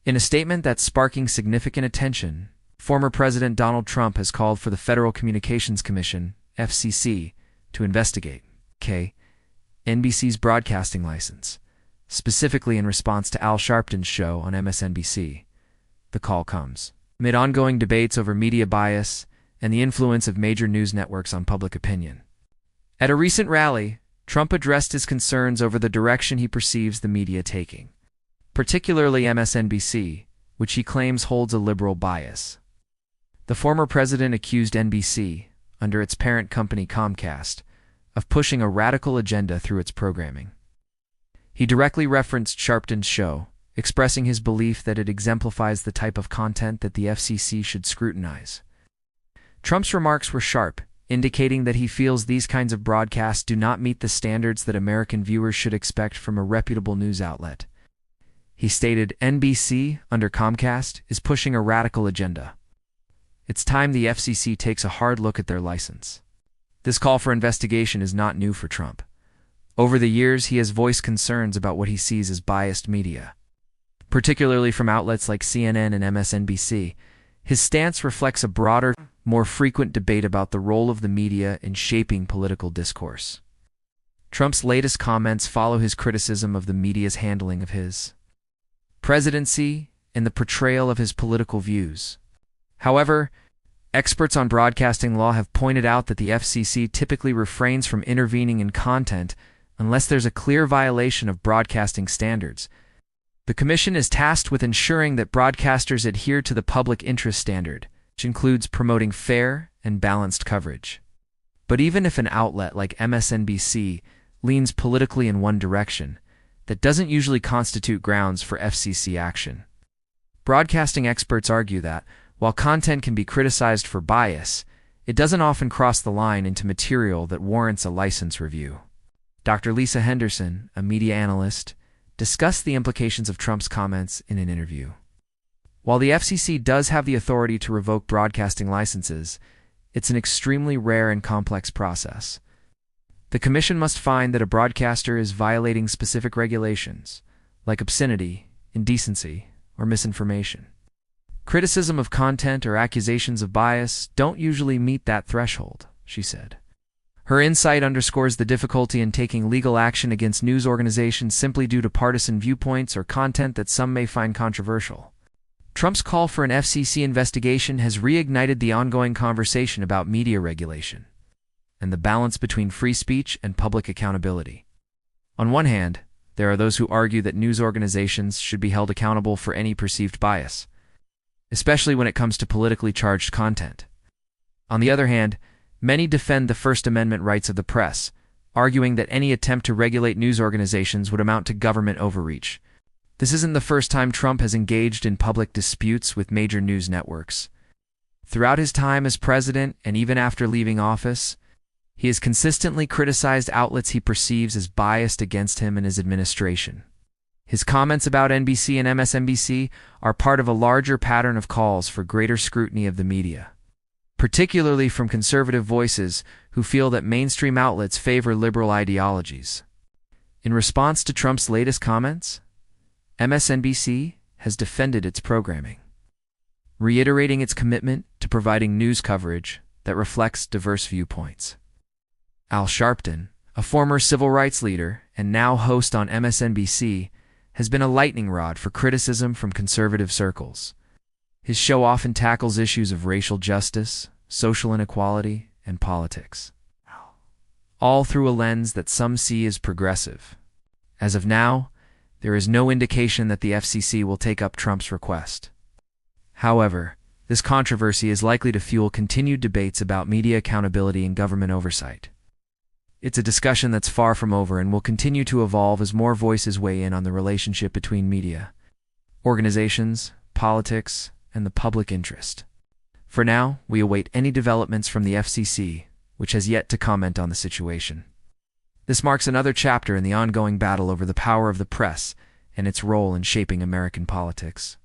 In a statement that's sparking significant attention, former President Donald Trump has called for the Federal Communications Commission, FCC, to investigate NBC's broadcasting license, specifically in response to Al Sharpton's show on MSNBC. The call comes amid ongoing debates over media bias and the influence of major news networks on public opinion. At a recent rally, Trump addressed his concerns over the direction he perceives the media taking, particularly MSNBC, which he claims holds a liberal bias. The former president accused NBC, under its parent company Comcast, of pushing a radical agenda through its programming. He directly referenced Sharpton's show, expressing his belief that it exemplifies the type of content that the FCC should scrutinize. Trump's remarks were sharp, indicating that he feels these kinds of broadcasts do not meet the standards that American viewers should expect from a reputable news outlet. He stated, NBC, under Comcast, is pushing a radical agenda. It's time the FCC takes a hard look at their license. This call for investigation is not new for Trump. Over the years, he has voiced concerns about what he sees as biased media, particularly from outlets like CNN and MSNBC. His stance reflects a broader, more frequent debate about the role of the media in shaping political discourse. Trump's latest comments follow his criticism of the media's handling of his presidency and the portrayal of his political views. However, experts on broadcasting law have pointed out that the FCC typically refrains from intervening in content unless there's a clear violation of broadcasting standards. The Commission is tasked with ensuring that broadcasters adhere to the public interest standard, which includes promoting fair and balanced coverage. But even if an outlet like MSNBC leans politically in one direction, that doesn't usually constitute grounds for FCC action. Broadcasting experts argue that, while content can be criticized for bias, it doesn't often cross the line into material that warrants a license review. Dr. Lisa Henderson, a media analyst, discussed the implications of Trump's comments in an interview. While the FCC does have the authority to revoke broadcasting licenses, it's an extremely rare and complex process. The Commission must find that a broadcaster is violating specific regulations, like obscenity, indecency, or misinformation. Criticism of content or accusations of bias don't usually meet that threshold, she said. Her insight underscores the difficulty in taking legal action against news organizations simply due to partisan viewpoints or content that some may find controversial. Trump's call for an FCC investigation has reignited the ongoing conversation about media regulation and the balance between free speech and public accountability. On one hand, there are those who argue that news organizations should be held accountable for any perceived bias, especially when it comes to politically charged content. On the other hand, many defend the First Amendment rights of the press, arguing that any attempt to regulate news organizations would amount to government overreach. This isn't the first time Trump has engaged in public disputes with major news networks. Throughout his time as president and even after leaving office, he has consistently criticized outlets he perceives as biased against him and his administration. His comments about NBC and MSNBC are part of a larger pattern of calls for greater scrutiny of the media, particularly from conservative voices who feel that mainstream outlets favor liberal ideologies. In response to Trump's latest comments, MSNBC has defended its programming, reiterating its commitment to providing news coverage that reflects diverse viewpoints. Al Sharpton, a former civil rights leader and now host on MSNBC, has been a lightning rod for criticism from conservative circles. His show often tackles issues of racial justice, social inequality, and politics, all through a lens that some see as progressive. As of now, there is no indication that the FCC will take up Trump's request. However, this controversy is likely to fuel continued debates about media accountability and government oversight. It's a discussion that's far from over and will continue to evolve as more voices weigh in on the relationship between media, organizations, politics, and the public interest. For now, we await any developments from the FCC, which has yet to comment on the situation. This marks another chapter in the ongoing battle over the power of the press and its role in shaping American politics.